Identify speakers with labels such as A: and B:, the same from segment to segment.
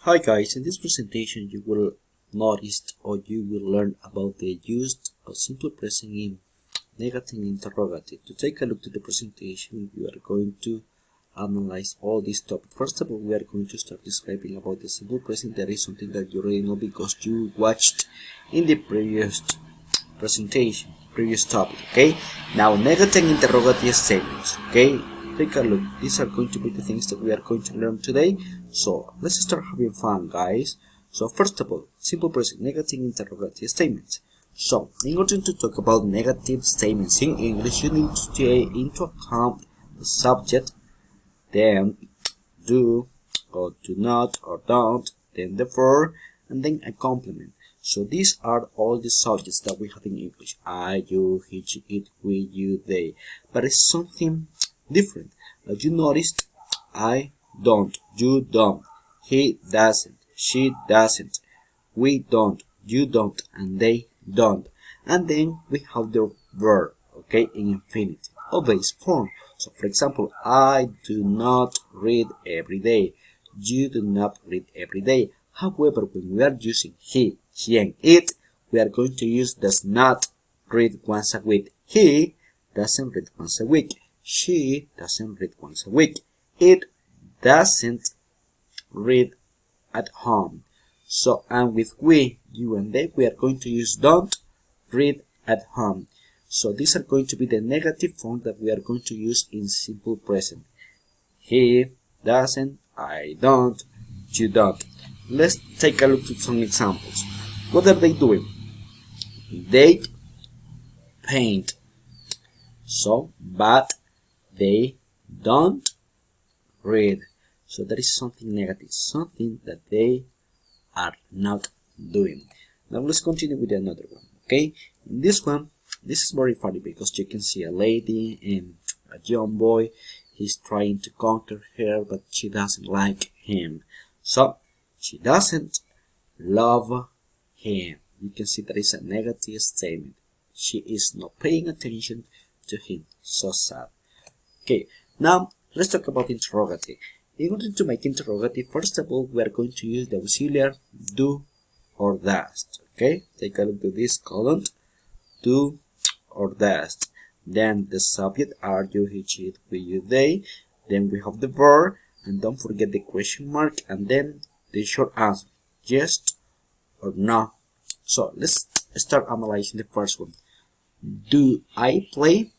A: Hi guys, in this presentation you will notice or you will learn about the use of simple present in negative interrogative. To take a look to the presentation, we are going to analyze all these topics. First of all, we are going to start describing about the simple present. That is something that you already know because you watched in the previous presentation, previous topic. Okay, now negative interrogative statements. Okay, take a look. These are going to be the things that we are going to learn today. So let's start having fun, guys. So first of all, simple present negative interrogative statements. So in order to talk about negative statements in English, you need to take into account the subject, then do or do not or don't, then the verb, and then a complement. So these are all the subjects that we have in English: I, you, he, she, it, we, you, they. But it's something different. As you noticed, I don't, you don't, he doesn't, she doesn't, we don't, you don't, and they don't. And then we have the verb, okay, in infinitive or base form. So for example, I do not read every day. You do not read every day. However, when we are using he, she, and it, we are going to use does not read once a week. He doesn't read once a week. She doesn't read once a week. It doesn't read at home. So, and with we, you, and they, we are going to use don't read at home. So these are going to be the negative form that we are going to use in simple present. He doesn't, I don't, you don't. Let's take a look at some examples. What are they doing? They paint. So, but they don't read. So that is something negative, something that they are not doing. Now let's continue with another one. Okay, in this one, this is very funny because you can see a lady and a young boy. He's trying to conquer her, but she doesn't like him. So she doesn't love him. You can see that is a negative statement. She is not paying attention to him. So sad. Okay, now let's talk about interrogative. In order to make interrogative, first of all, we are going to use the auxiliary do or does. Okay, take a look at this column, do or does. Then the subject, are you, he, she, it, we, you, they. Then we have the verb, and don't forget the question mark, and then the short answer, yes or no. So let's start analyzing the first one. Do I play?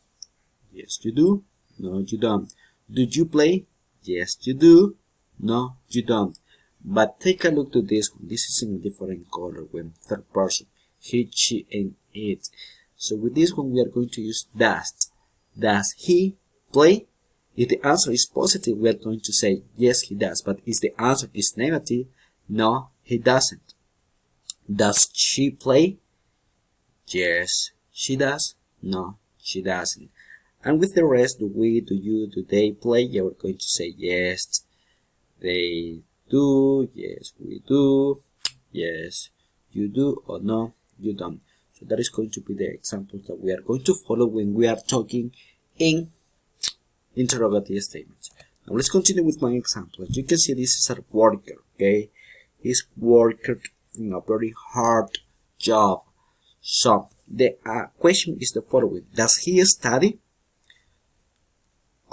A: Yes, you do. No, you don't. Do you play? Yes, you do. No, you don't. But take a look to this one. This is in a different color when third person. He, she, and it. So with this one, we are going to use does. Does he play? If the answer is positive, we are going to say yes, he does. But if the answer is negative, no, he doesn't. Does she play? Yes, she does. No, she doesn't. And with the rest, do we, do you, do they play? Yeah, we're going to say yes, they do, yes, we do, yes, you do, or no, you don't. So that is going to be the examples that we are going to follow when we are talking in interrogative statements. Now let's continue with my example. As you can see, this is a worker, okay? He's worked in a very hard job. So the question is the following: does he study?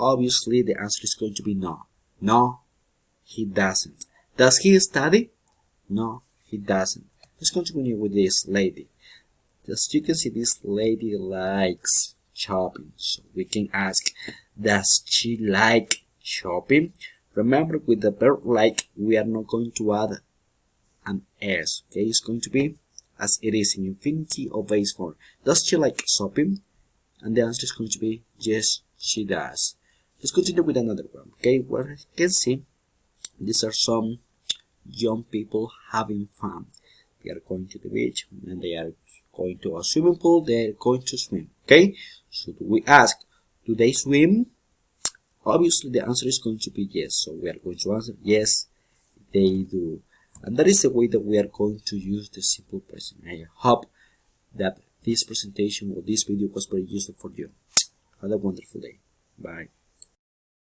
A: Obviously, the answer is going to be no. No, he doesn't. Does he study? No, he doesn't. Let's continue with this lady. As you can see, this lady likes shopping. So we can ask, does she like shopping? Remember, with the verb like, we are not going to add an s. Okay, it's going to be as it is in infinity or base form. Does she like shopping? And the answer is going to be yes, she does. Let's continue with another one. Okay, where you can see these are some young people having fun. They are going to the beach and they are going to a swimming pool. They are going to swim. Okay, so do we ask, do they swim? Obviously, the answer is going to be yes. So we are going to answer yes, they do. And that is the way that we are going to use the simple present. I hope that this presentation or this video was very useful for you. Have a wonderful day. Bye.